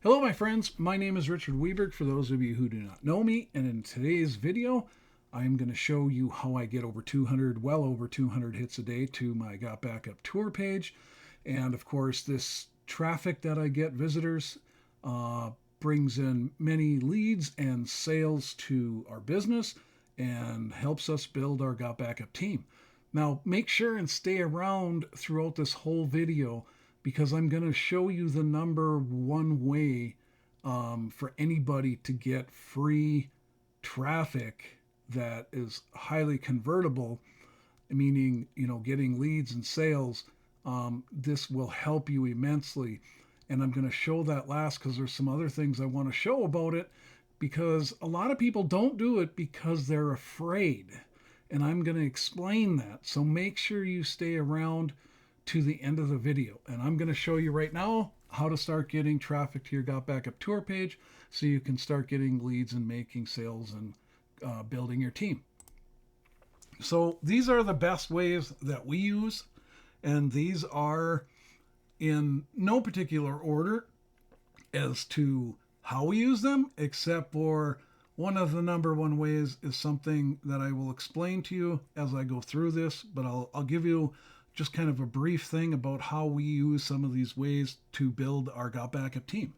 Hello, my friends. My name is Richard Weberg, for those of you who do not know me. And in today's video, I'm going to show you how I get well over 200 hits a day to my Gotbackup tour page. And of course, this traffic that I get, visitors, brings in many leads and sales to our business and helps us build our Gotbackup team. Now, make sure and stay around throughout this whole video because I'm going to show you the number one way for anybody to get free traffic that is highly convertible, meaning, getting leads and sales. This will help you immensely. And I'm going to show that last because there's some other things I want to show about it, because a lot of people don't do it because they're afraid. And I'm going to explain that. So make sure you stay around to the end of the video. And I'm going to show you right now how to start getting traffic to your Gotbackup tour page so you can start getting leads and making sales and building your team. So these are the best ways that we use, and these are in no particular order as to how we use them, except for one of the number one ways is something that I will explain to you as I go through this, but I'll give you just kind of a brief thing about how we use some of these ways to build our Gotbackup team.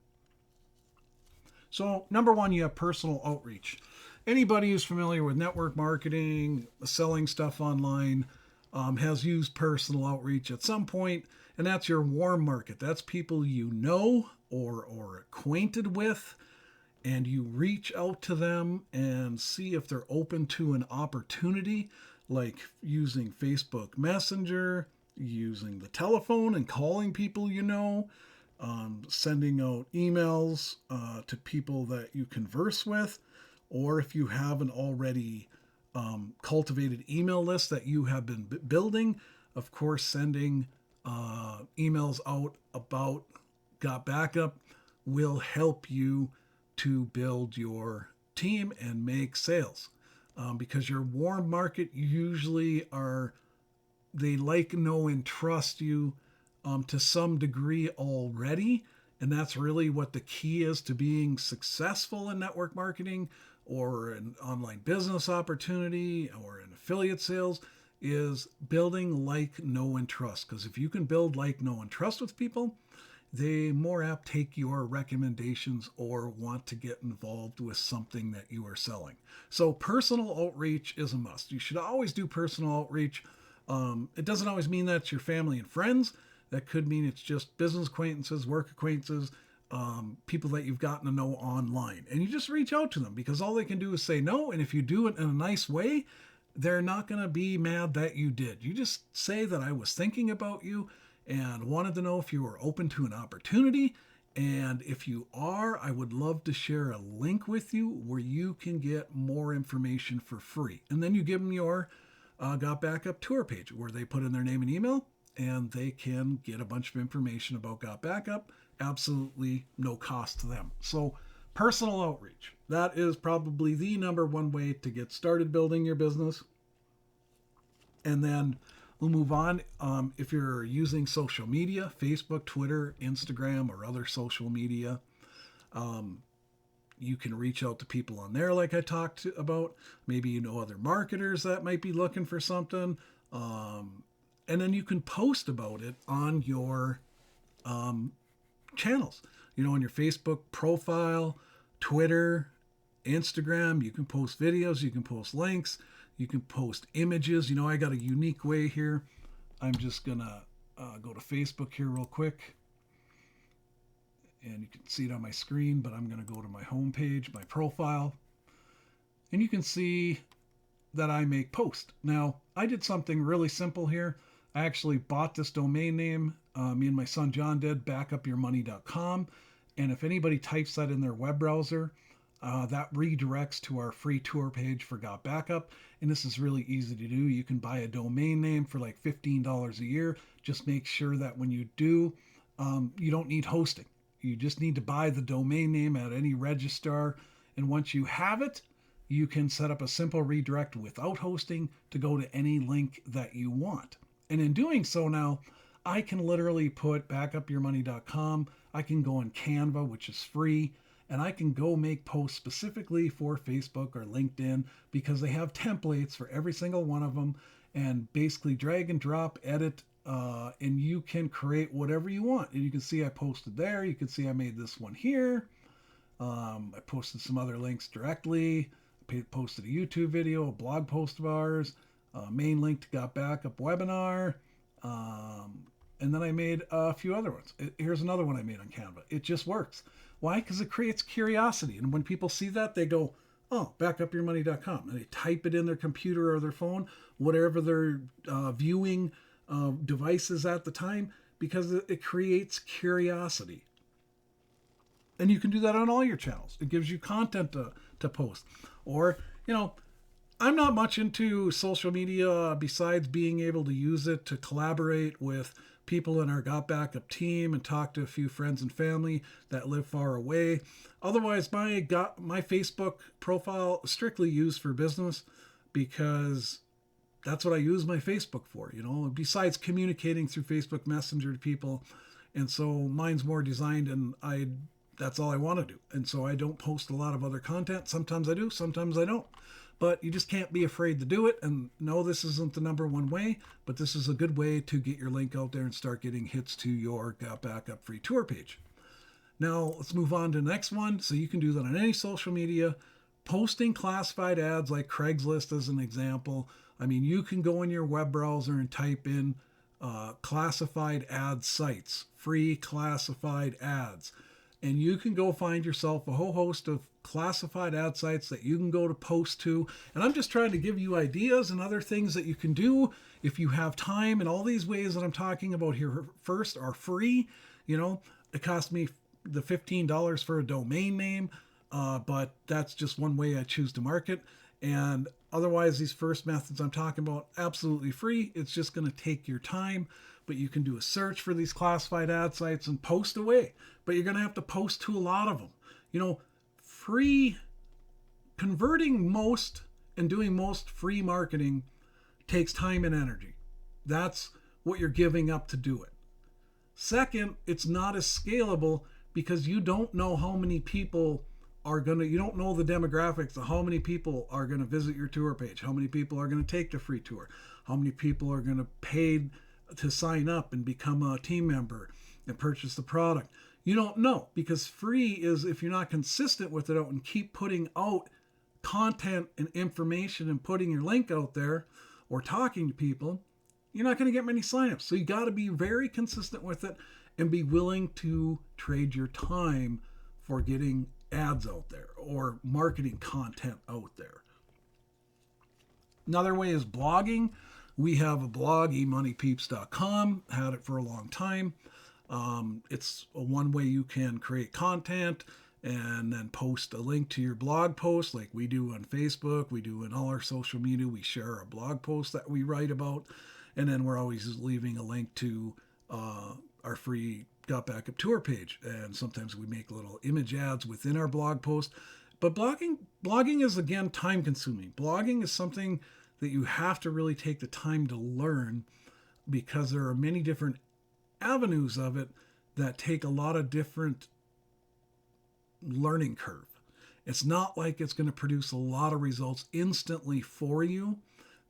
So number one, you have personal outreach. Anybody who's familiar with network marketing, selling stuff online, has used personal outreach at some point, and that's your warm market. That's people you know or acquainted with, and you reach out to them and see if they're open to an opportunity, like using Facebook Messenger, using the telephone and calling people you know, sending out emails to people that you converse with, or if you have an already cultivated email list that you have been building, of course, sending emails out about Gotbackup will help you to build your team and make sales. Because your warm market usually they like, know, and trust you to some degree already. And that's really what the key is to being successful in network marketing or an online business opportunity or in affiliate sales, is building like, know, and trust. Because if you can build like, know, and trust with people, they more apt take your recommendations or want to get involved with something that you are selling. So personal outreach is a must. You should always do personal outreach. It doesn't always mean that's your family and friends. That could mean it's just business acquaintances, work acquaintances, people that you've gotten to know online. And you just reach out to them because all they can do is say no. And if you do it in a nice way, they're not going to be mad that you did. You just say that I was thinking about you and wanted to know if you were open to an opportunity. And if you are, I would love to share a link with you where you can get more information for free. And then you give them your Gotbackup tour page where they put in their name and email, and they can get a bunch of information about Gotbackup, absolutely no cost to them. So personal outreach, that is probably the number one way to get started building your business. And then we'll move on. If you're using social media, Facebook, Twitter, Instagram, or other social media, you can reach out to people on there like I talked about. Maybe you know other marketers that might be looking for something. And then you can post about it on your channels. On your Facebook profile, Twitter, Instagram. You can post videos, you can post links, you can post images. I got a unique way here. I'm just going to go to Facebook here real quick. And you can see it on my screen, but I'm going to go to my home page, my profile. And you can see that I make posts. Now, I did something really simple here. I actually bought this domain name. Me and my son John did, backupyourmoney.com. And if anybody types that in their web browser, that redirects to our free tour page for Gotbackup. And this is really easy to do. You can buy a domain name for like $15 a year. Just make sure that when you do, you don't need hosting. You just need to buy the domain name at any registrar. And once you have it, you can set up a simple redirect without hosting to go to any link that you want. And in doing so now, I can literally put backupyourmoney.com. I can go on Canva, which is free, and I can go make posts specifically for Facebook or LinkedIn because they have templates for every single one of them, and basically drag and drop, edit, and you can create whatever you want. And you can see I posted there. You can see I made this one here. I posted some other links directly. I posted a YouTube video, a blog post of ours, main link to Gotbackup webinar, and then I made a few other ones. Here's another one I made on Canva. It just works. Why? Because it creates curiosity. And when people see that, they go, oh, backupyourmoney.com. And they type it in their computer or their phone, whatever their viewing device is at the time, because it creates curiosity. And you can do that on all your channels. It gives you content to post. Or, I'm not much into social media besides being able to use it to collaborate with people in our Gotbackup team and talk to a few friends and family that live far away. Otherwise, my Facebook profile is strictly used for business because that's what I use my Facebook for, besides communicating through Facebook Messenger to people. And so mine's more designed, and that's all I want to do. And so I don't post a lot of other content. Sometimes I do, sometimes I don't. But you just can't be afraid to do it. And no, this isn't the number one way, but this is a good way to get your link out there and start getting hits to your Gotbackup free tour page. Now, let's move on to the next one. So you can do that on any social media. Posting classified ads like Craigslist as an example. I mean, you can go in your web browser and type in classified ad sites, free classified ads. And you can go find yourself a whole host of classified ad sites that you can go to post to. And I'm just trying to give you ideas and other things that you can do if you have time. And all these ways that I'm talking about here first are free. It cost me the $15 for a domain name, but that's just one way I choose to market. And otherwise, these first methods I'm talking about, absolutely free. It's just going to take your time. But you can do a search for these classified ad sites and post away. But you're going to have to post to a lot of them. Free, converting most and doing most free marketing takes time and energy. That's what you're giving up to do it. Second, it's not as scalable because you don't know how many people you don't know the demographics of how many people are going to visit your tour page, how many people are going to take the free tour, how many people are going to pay to sign up and become a team member and purchase the product. You don't know, because free is, if you're not consistent with it out and keep putting out content and information and putting your link out there or talking to people, you're not going to get many signups. So you got to be very consistent with it and be willing to trade your time for getting ads out there or marketing content out there. Another way is blogging. We have a blog, emoneypeeps.com, had it for a long time. It's a one way you can create content and then post a link to your blog post like we do on Facebook. We do in all our social media. We share a blog post that we write about. And then we're always leaving a link to our free Gotbackup tour page. And sometimes we make little image ads within our blog post. But blogging is, again, time consuming. Blogging is something that you have to really take the time to learn because there are many different avenues of it that take a lot of different learning curve. It's not like it's going to produce a lot of results instantly for you.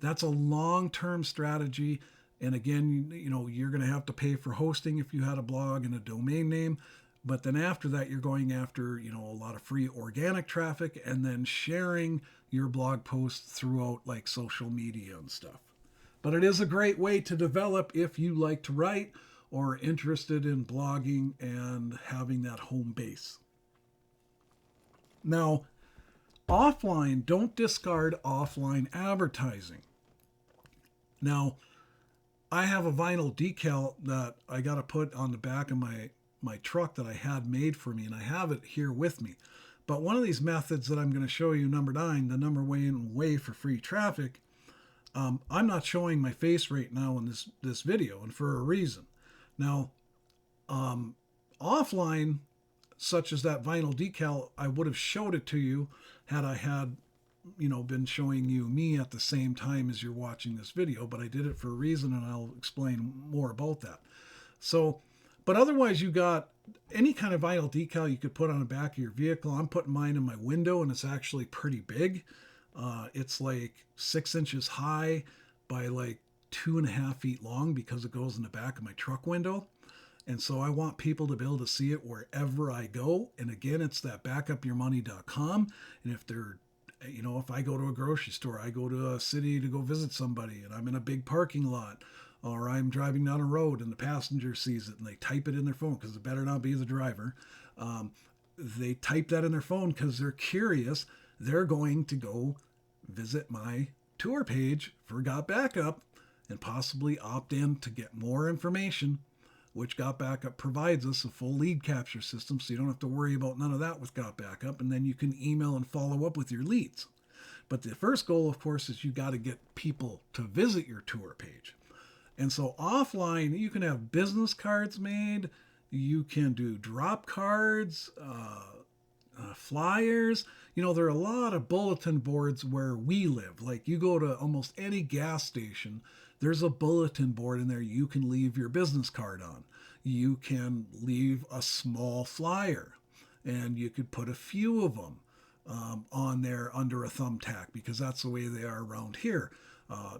That's a long-term strategy. And again, you're going to have to pay for hosting if you had a blog and a domain name. But then after that, you're going after, a lot of free organic traffic and then sharing your blog posts throughout like social media and stuff. But it is a great way to develop if you like to write or are interested in blogging and having that home base. Now, offline, don't discard offline advertising. Now, I have a vinyl decal that I got to put on the back of my truck that I had made for me, and I have it here with me. But one of these methods that I'm going to show you, number 9, the number one way for free traffic, I'm not showing my face right now in this video, and for a reason. Now, offline, such as that vinyl decal, I would have showed it to you had I had, been showing you me at the same time as you're watching this video, but I did it for a reason, and I'll explain more about that. So, But otherwise, you got any kind of vinyl decal you could put on the back of your vehicle. I'm putting mine in my window, and it's actually pretty big. It's like 6 inches high by like 2.5 feet long because it goes in the back of my truck window. And so I want people to be able to see it wherever I go. And again, it's that backupyourmoney.com. And if they're, if I go to a grocery store, I go to a city to go visit somebody and I'm in a big parking lot, or I'm driving down a road and the passenger sees it and they type it in their phone because it better not be the driver. They type that in their phone because they're curious. They're going to go visit my tour page for Gotbackup and possibly opt in to get more information, which Gotbackup provides us a full lead capture system, so you don't have to worry about none of that with Gotbackup, and then you can email and follow up with your leads. But the first goal, of course, is you got to get people to visit your tour page. And so offline, you can have business cards made, you can do drop cards, flyers. There are a lot of bulletin boards where we live. Like you go to almost any gas station, there's a bulletin board in there you can leave your business card on. You can leave a small flyer, and you could put a few of them on there under a thumbtack because that's the way they are around here.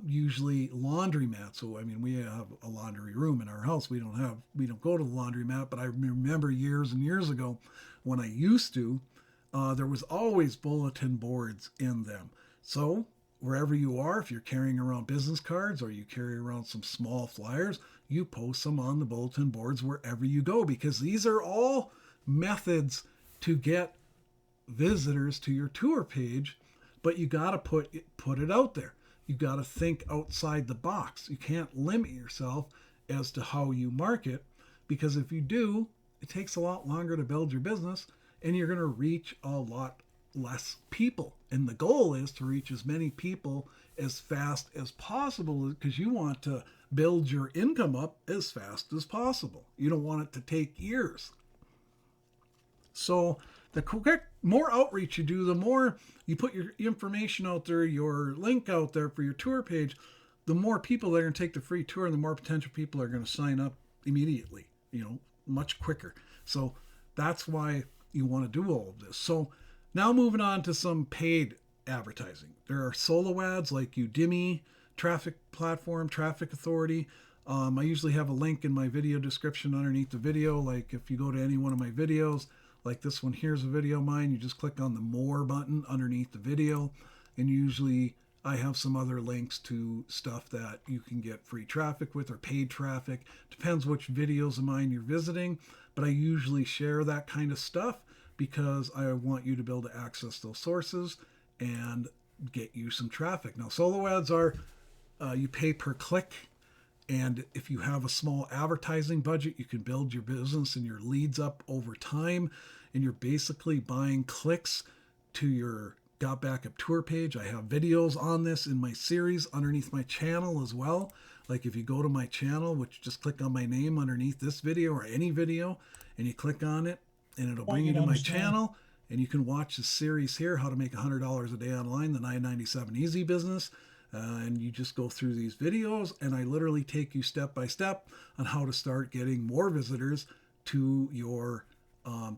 Usually laundromats. So we have a laundry room in our house. We don't go to the laundromat, but I remember years and years ago when I used to, there was always bulletin boards in them. So wherever you are, if you're carrying around business cards or you carry around some small flyers, you post them on the bulletin boards wherever you go, because these are all methods to get visitors to your tour page, but you got to put it out there. You got to think outside the box. You can't limit yourself as to how you market, because if you do, it takes a lot longer to build your business and you're going to reach a lot less people. And the goal is to reach as many people as fast as possible, because you want to build your income up as fast as possible. You don't want it to take years. So the more outreach you do, the more you put your information out there, your link out there for your tour page, the more people that are going to take the free tour and the more potential people are going to sign up immediately, much quicker. So that's why you want to do all of this. So now moving on to some paid advertising. There are solo ads like Udemy, Traffic Platform, Traffic Authority. I usually have a link in my video description underneath the video. Like if you go to any one of my videos, like this one, here's a video of mine, you just click on the more button underneath the video. And usually I have some other links to stuff that you can get free traffic with or paid traffic. Depends which videos of mine you're visiting, but I usually share that kind of stuff because I want you to be able to access those sources and get you some traffic. Now, solo ads are, you pay per click. And if you have a small advertising budget, you can build your business and your leads up over time. And you're basically buying clicks to your Gotbackup tour page. I have videos on this in my series underneath my channel as well. Like if you go to my channel, which just click on my name underneath this video or any video, and you click on it, and it'll bring you to my channel. And you can watch the series here, how to make $100 a day online, the 997 Easy Business. And you just go through these videos, and I literally take you step by step on how to start getting more visitors to your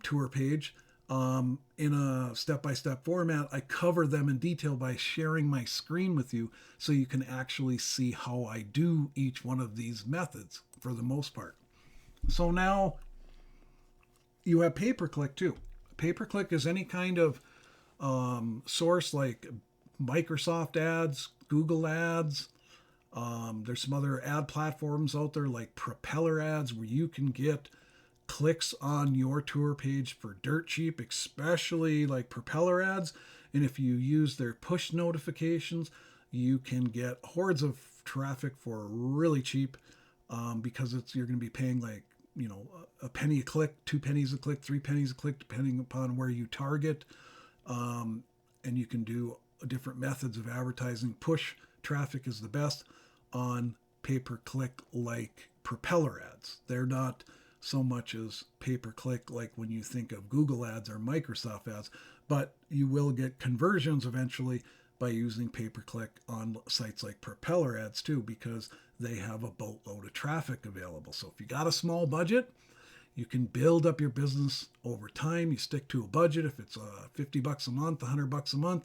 tour page in a step-by-step format. I cover them in detail by sharing my screen with you so you can actually see how I do each one of these methods for the most part. So now you have pay-per-click too. Pay-per-click is any kind of source like Microsoft ads, Google ads. There's some other ad platforms out there like Propeller ads where you can get clicks on your tour page for dirt cheap, especially like Propeller ads. And if you use their push notifications, you can get hordes of traffic for really cheap because you're going to be paying like, a penny a click, 2 pennies a click, 3 pennies a click, depending upon where you target. And you can do different methods of advertising. Push traffic is the best on pay-per-click like Propeller ads. They're not so much as pay-per-click like when you think of Google ads or Microsoft ads, but you will get conversions eventually by using pay-per-click on sites like Propeller ads too, because they have a boatload of traffic available. So if you got a small budget, You can build up your business over time. You stick to a budget. If it's $50 a month, $100 a month,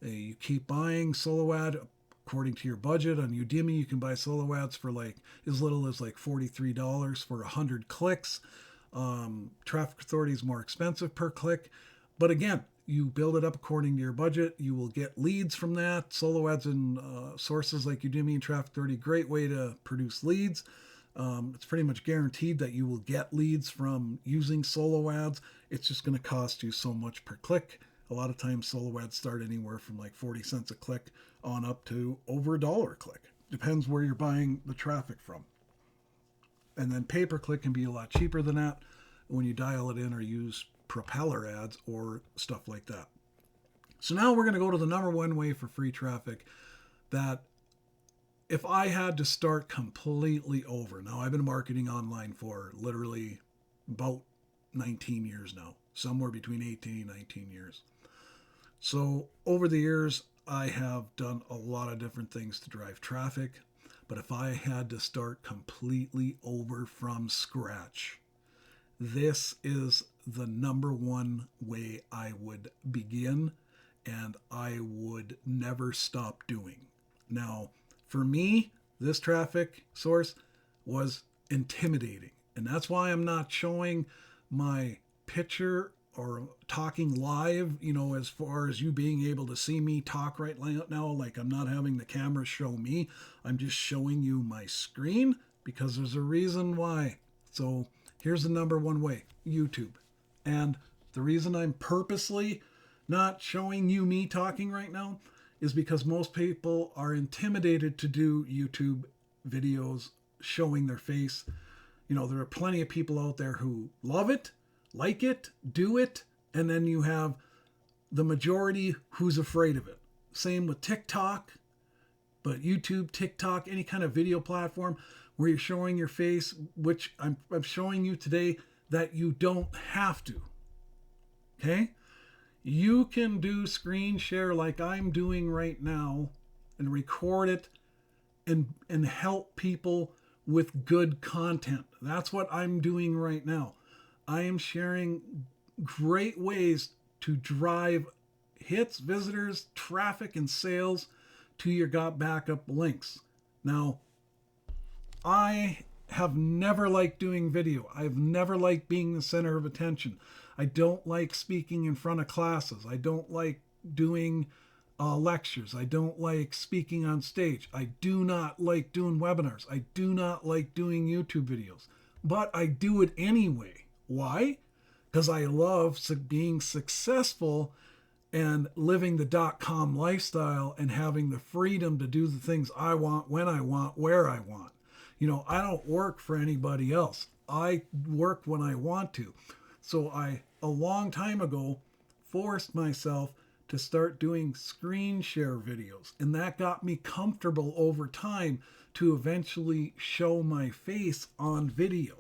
you keep buying solo ad according to your budget. On Udemy, you can buy solo ads for like as little as like $43 for 100 clicks. Traffic Authority is more expensive per click. But again, you build it up according to your budget. You will get leads from that. Solo ads and sources like Udemy and Traffic Authority, great way to produce leads. It's pretty much guaranteed that you will get leads from using solo ads. It's just going to cost you so much per click. A lot of times solo ads start anywhere from like 40 cents a click on up to over $1 a click. Depends where you're buying the traffic from. And then pay-per-click can be a lot cheaper than that when you dial it in or use propeller ads or stuff like that. So now we're going to go to the number one way for free traffic that if I had to start completely over, now I've been marketing online for literally about 19 years now, somewhere between 18 and 19 years. So over the years, I have done a lot of different things to drive traffic, but if I had to start completely over from scratch, this is the number one way I would begin and I would never stop doing. Now, for me, this traffic source was intimidating. And that's why I'm not showing my picture or talking live, as far as you being able to see me talk right now. Like I'm not having the camera show me. I'm just showing you my screen because there's a reason why. So here's the number one way, YouTube. And the reason I'm purposely not showing you me talking right now is because most people are intimidated to do YouTube videos showing their face. There are plenty of people out there who love it, like it, do it, and then you have the majority who's afraid of it. Same with TikTok, but YouTube, TikTok, any kind of video platform where you're showing your face, which I'm showing you today that you don't have to. Okay? You can do screen share like I'm doing right now and record it and help people with good content. That's what I'm doing right now. I am sharing great ways to drive hits, visitors, traffic, and sales to your Gotbackup links. Now, I have never liked doing video. I've never liked being the center of attention. I don't like speaking in front of classes. I don't like doing lectures. I don't like speaking on stage. I do not like doing webinars. I do not like doing YouTube videos. But I do it anyway. Why? Because I love being successful and living the .com lifestyle and having the freedom to do the things I want, when I want, where I want. I don't work for anybody else. I work when I want to. So I, a long time ago, forced myself to start doing screen share videos. And that got me comfortable over time to eventually show my face on video.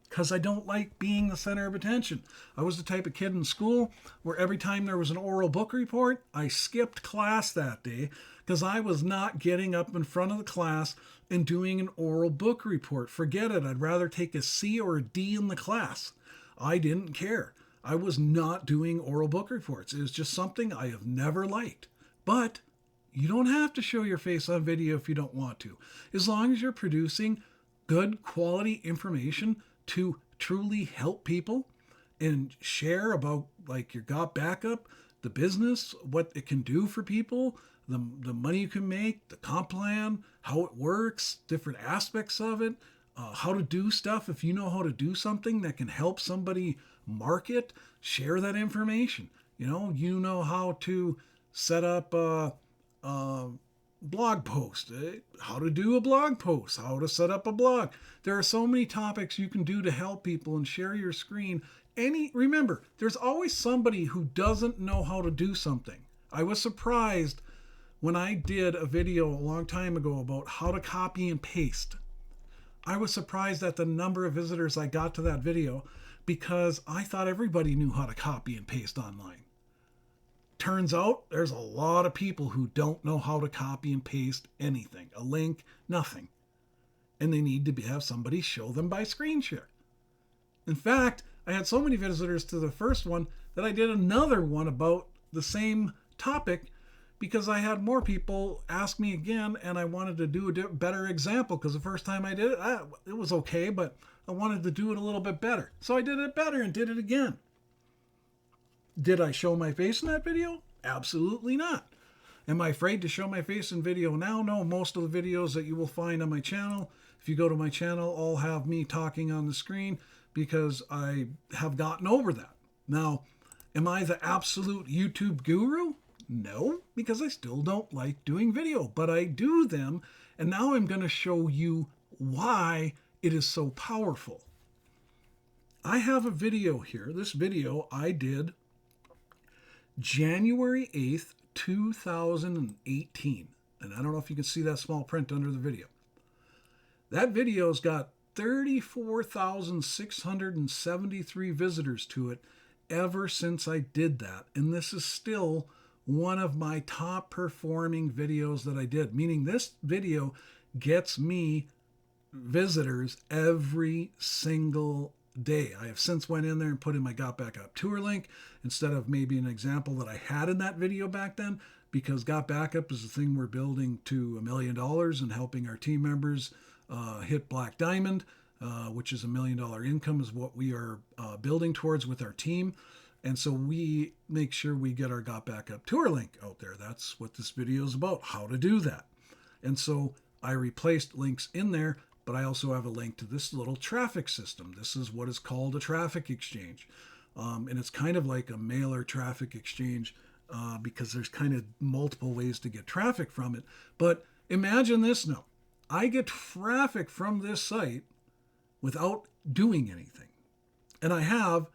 Because I don't like being the center of attention. I was the type of kid in school where every time there was an oral book report, I skipped class that day because I was not getting up in front of the class and doing an oral book report. Forget it. I'd rather take a C or a D in the class. I didn't care. I was not doing oral book reports. It was just something I have never liked. But you don't have to show your face on video if you don't want to. As long as you're producing good quality information to truly help people and share about like your Gotbackup, the business, what it can do for people, the money you can make, the comp plan, how it works, different aspects of it, how to do stuff. If you know how to do something that can help somebody market, share that information. You know how to set up a blog post, how to do a blog post, how to set up a blog. There are so many topics you can do to help people and share your screen. Remember, there's always somebody who doesn't know how to do something. I was surprised when I did a video a long time ago about how to copy and paste. I was surprised at the number of visitors I got to that video because I thought everybody knew how to copy and paste online. Turns out there's a lot of people who don't know how to copy and paste anything, a link, nothing. And they need to have somebody show them by screen share. In fact, I had so many visitors to the first one that I did another one about the same topic because I had more people ask me again, and I wanted to do a better example because the first time I did it, it was okay, but I wanted to do it a little bit better. So I did it better and did it again. Did I show my face in that video? Absolutely not. Am I afraid to show my face in video now? No, most of the videos that you will find on my channel, if you go to my channel, all have me talking on the screen because I have gotten over that. Now, am I the absolute YouTube guru? No, because I still don't like doing video, but I do them, and now I'm going to show you why it is so powerful. I have a video here. This video I did January 8th, 2018. And I don't know if you can see that small print under the video. That video's got 34,673 visitors to it ever since I did that. And this is still one of my top performing videos that I did, meaning this video gets me visitors every single day. I have since went in there and put in my Gotbackup tour link instead of maybe an example that I had in that video back then, because Gotbackup is the thing we're building to $1 million and helping our team members hit Black Diamond, which is $1 million income is what we are building towards with our team. And so we make sure we get our Gotbackup tour link out there. That's what this video is about, how to do that. And so I replaced links in there, but I also have a link to this little traffic system. This is what is called a traffic exchange. And it's kind of like a mailer traffic exchange because there's kind of multiple ways to get traffic from it. But imagine this now. I get traffic from this site without doing anything. And I have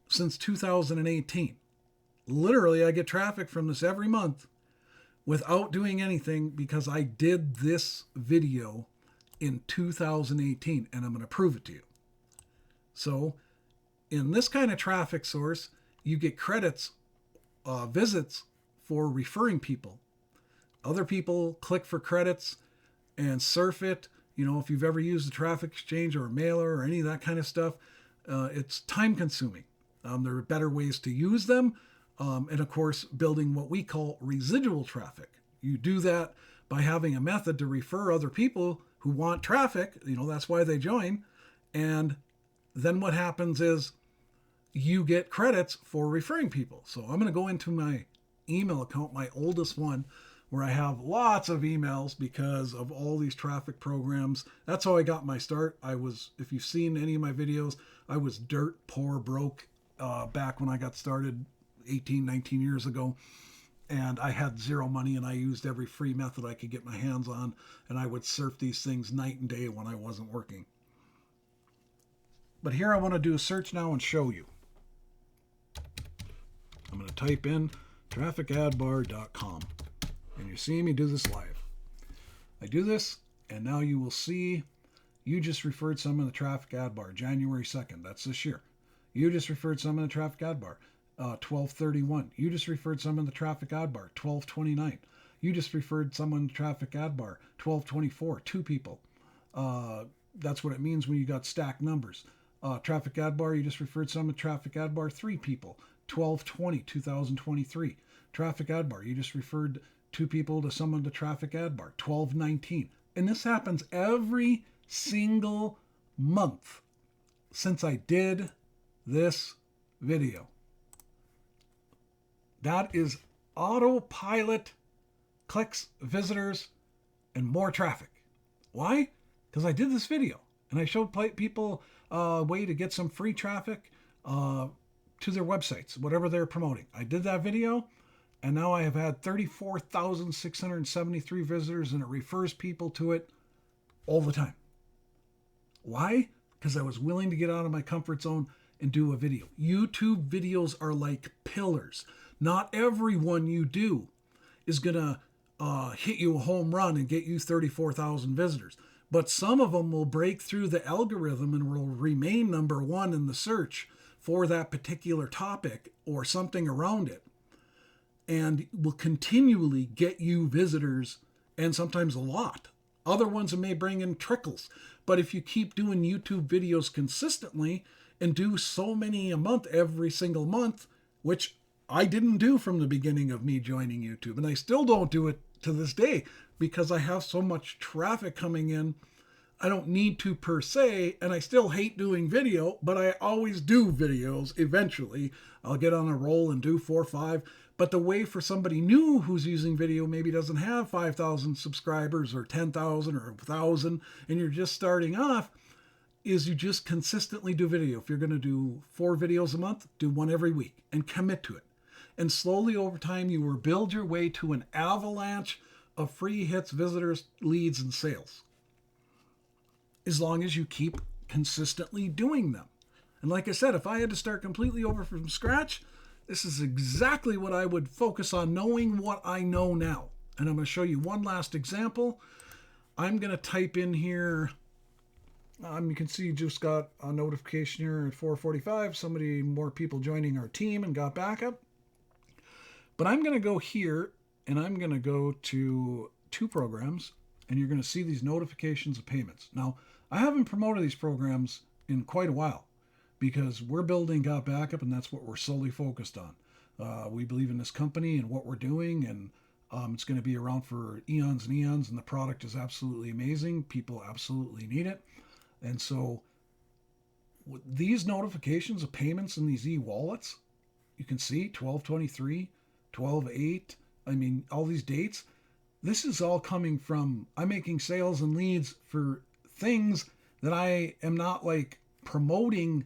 since 2018. Literally, I get traffic from this every month without doing anything because I did this video in 2018, and I'm going to prove it to you. So in this kind of traffic source, you get credits, visits for referring people. Other people click for credits and surf it. You know, if you've ever used a traffic exchange or a mailer or any of that kind of stuff, it's time consuming. There are better ways to use them. And of course, building what we call residual traffic. You do that by having a method to refer other people who want traffic. You know, that's why they join. And then what happens is you get credits for referring people. So I'm going to go into my email account, my oldest one, where I have lots of emails because of all these traffic programs. That's how I got my start. If you've seen any of my videos, I was dirt poor, broke back when I got started 18, 19 years ago. And I had zero money, and I used every free method I could get my hands on. And I would surf these things night and day when I wasn't working. But here I want to do a search now and show you. I'm going to type in trafficadbar.com. And you're seeing me do this live. I do this, and now you will see you just referred some in the traffic ad bar, January 2nd. That's this year. You just referred some in the traffic ad bar, 12/31. You just referred some in the traffic ad bar, 12/29. You just referred someone in the traffic ad bar, 12/24. 2 people. That's what it means when you got stacked numbers. Traffic ad bar, you just referred some in the traffic ad bar, 3 people, 12/20/2023. Traffic ad bar, you just referred 2 people to someone to traffic ad bar, 12/19. And this happens every single month since I did this video. That is autopilot clicks, visitors, and more traffic. Why? Because I did this video and I showed people a way to get some free traffic to their websites, whatever they're promoting. I did that video, and now I have had 34,673 visitors, and it refers people to it all the time. Why? Because I was willing to get out of my comfort zone and do a video. YouTube videos are like pillars. Not everyone you do is going to hit you a home run and get you 34,000 visitors. But some of them will break through the algorithm and will remain number 1 in the search for that particular topic or something around it, and will continually get you visitors, and sometimes a lot. Other ones may bring in trickles. But if you keep doing YouTube videos consistently and do so many a month every single month, which I didn't do from the beginning of me joining YouTube. And I still don't do it to this day because I have so much traffic coming in. I don't need to per se, and I still hate doing video, but I always do videos eventually. I'll get on a roll and do 4 or 5. But the way for somebody new who's using video maybe doesn't have 5,000 subscribers or 10,000 or 1,000, and you're just starting off, is you just consistently do video. If you're going to do 4 videos a month, do 1 every week and commit to it. And slowly over time, you will build your way to an avalanche of free hits, visitors, leads, and sales. As long as you keep consistently doing them. And like I said, if I had to start completely over from scratch, this is exactly what I would focus on, knowing what I know now. And I'm going to show you one last example. I'm going to type in here, you can see you just got a notification here at 4:45, more people joining our team and got backup. But I'm going to go here and I'm going to go to 2 programs, and you're going to see these notifications of payments. Now, I haven't promoted these programs in quite a while because we're building Gotbackup, and that's what we're solely focused on. We believe in this company and what we're doing, and it's going to be around for eons and eons, and the product is absolutely amazing. People absolutely need it. And so these notifications of payments in these e-wallets, you can see 12/23, 12/8, I mean, all these dates. This is all coming from, I'm making sales and leads for things that I am not like promoting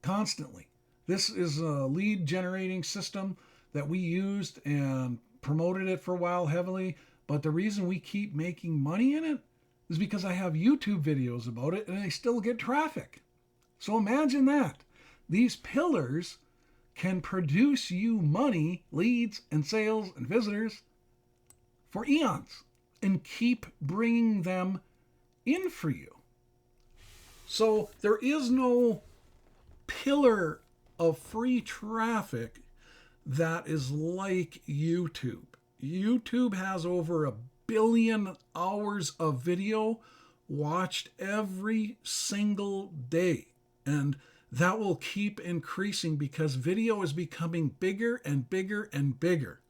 constantly. This is a lead generating system that we used and promoted it for a while heavily. But the reason we keep making money in it is because I have YouTube videos about it and I still get traffic. So imagine that. These pillars can produce you money, leads, and sales and visitors for eons and keep bringing them in for you. So there is no pillar of free traffic that is like YouTube. YouTube has over 1 billion hours of video watched every single day. And that will keep increasing because video is becoming bigger and bigger and bigger.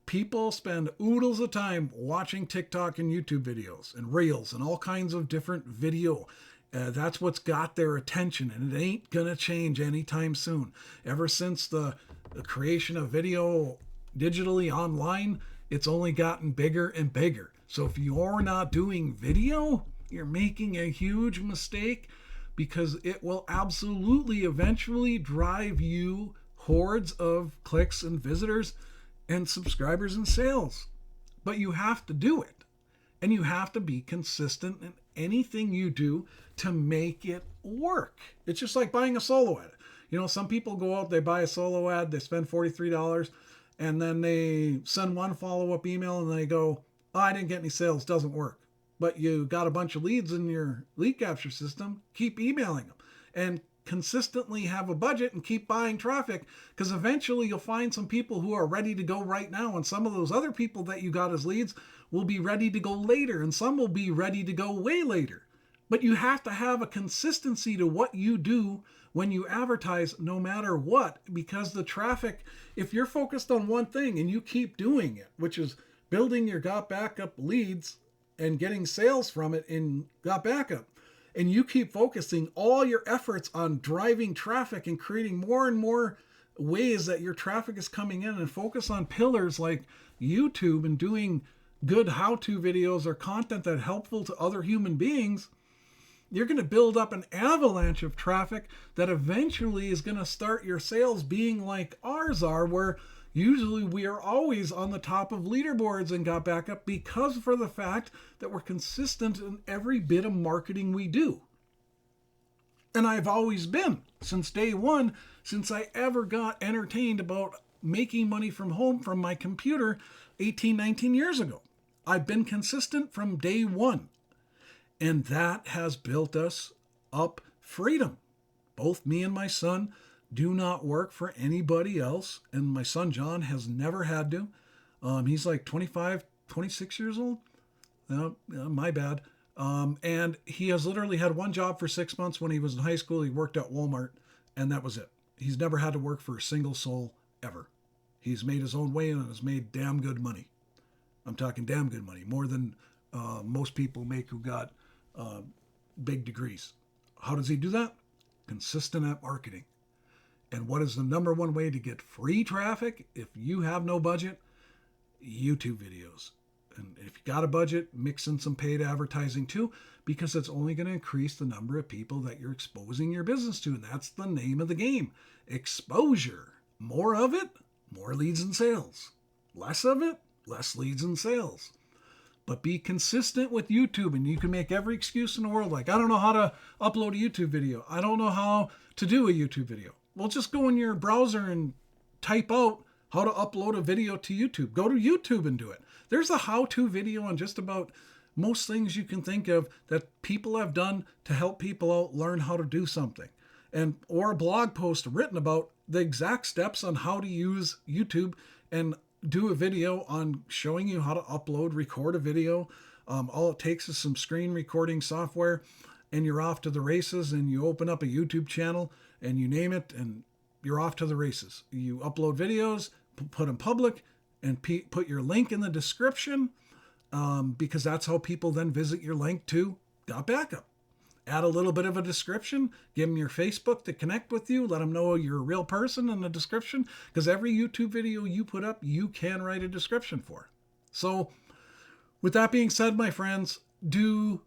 People spend oodles of time watching TikTok and YouTube videos and Reels and all kinds of different video. That's what's got their attention, and it ain't going to change anytime soon. Ever since the creation of video digitally online, it's only gotten bigger and bigger. So if you're not doing video, you're making a huge mistake because it will absolutely eventually drive you hordes of clicks and visitors and subscribers and sales. But you have to do it. And you have to be consistent in anything you do to make it work. It's just like buying a solo ad. You know, some people go out, they buy a solo ad, they spend $43, and then they send one follow-up email and they go, oh, I didn't get any sales, doesn't work. But you got a bunch of leads in your lead capture system, keep emailing them. And consistently have a budget and keep buying traffic, because eventually you'll find some people who are ready to go right now, and some of those other people that you got as leads will be ready to go later, and some will be ready to go way later. But you have to have a consistency to what you do when you advertise, no matter what, because the traffic, if you're focused on one thing and you keep doing it, which is building your Gotbackup leads and getting sales from it in Gotbackup, and you keep focusing all your efforts on driving traffic and creating more and more ways that your traffic is coming in, and focus on pillars like YouTube and doing good how-to videos or content that's helpful to other human beings, you're going to build up an avalanche of traffic that eventually is going to start your sales being like ours are, where usually we are always on the top of leaderboards and Gotbackup because for the fact that we're consistent in every bit of marketing we do. And I've always been, since day one, since I ever got entertained about making money from home from my computer 18, 19 years ago. I've been consistent from day one. And that has built us up freedom. Both me and my son do not work for anybody else. And my son, John, has never had to. He's like 25, 26 years old. My bad. And he has literally had one job for 6 months when he was in high school. He worked at Walmart. And that was it. He's never had to work for a single soul ever. He's made his own way and has made damn good money. I'm talking damn good money, more than most people make who got big degrees. How does he do that? Consistent at marketing. And what is the number one way to get free traffic if you have no budget? YouTube videos. And if you got a budget, mix in some paid advertising too, because it's only going to increase the number of people that you're exposing your business to. And that's the name of the game. Exposure. More of it, more leads and sales. Less of it, less leads and sales. But be consistent with YouTube, and you can make every excuse in the world. Like, I don't know how to upload a YouTube video. I don't know how to do a YouTube video. Well, just go in your browser and type out how to upload a video to YouTube. Go to YouTube and do it. There's a how-to video on just about most things you can think of that people have done to help people out learn how to do something. Or a blog post written about the exact steps on how to use YouTube and do a video on showing you how to upload, record a video. All it takes is some screen recording software, and you're off to the races. And you open up a YouTube channel and you name it, and you're off to the races. You upload videos, put them public, and put your link in the description, because that's how people then visit your link to Gotbackup. Add a little bit of a description, give them your Facebook to connect with you, let them know you're a real person in the description, because every YouTube video you put up, you can write a description for. So with that being said, my friends, do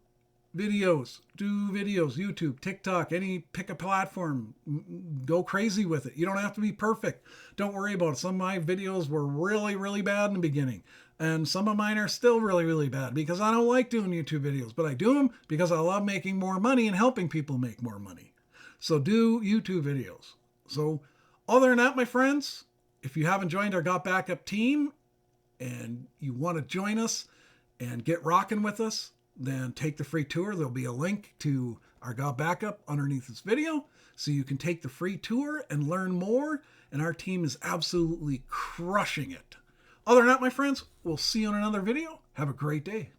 videos, YouTube, TikTok, pick a platform, go crazy with it. You don't have to be perfect. Don't worry about it. Some of my videos were really, really bad in the beginning. And some of mine are still really, really bad because I don't like doing YouTube videos, but I do them because I love making more money and helping people make more money. So do YouTube videos. So other than that, my friends, if you haven't joined our Gotbackup team and you want to join us and get rocking with us, then take the free tour. There'll be a link to our Gotbackup underneath this video, so you can take the free tour and learn more. And our team is absolutely crushing it. Other than that, my friends, we'll see you in another video. Have a great day.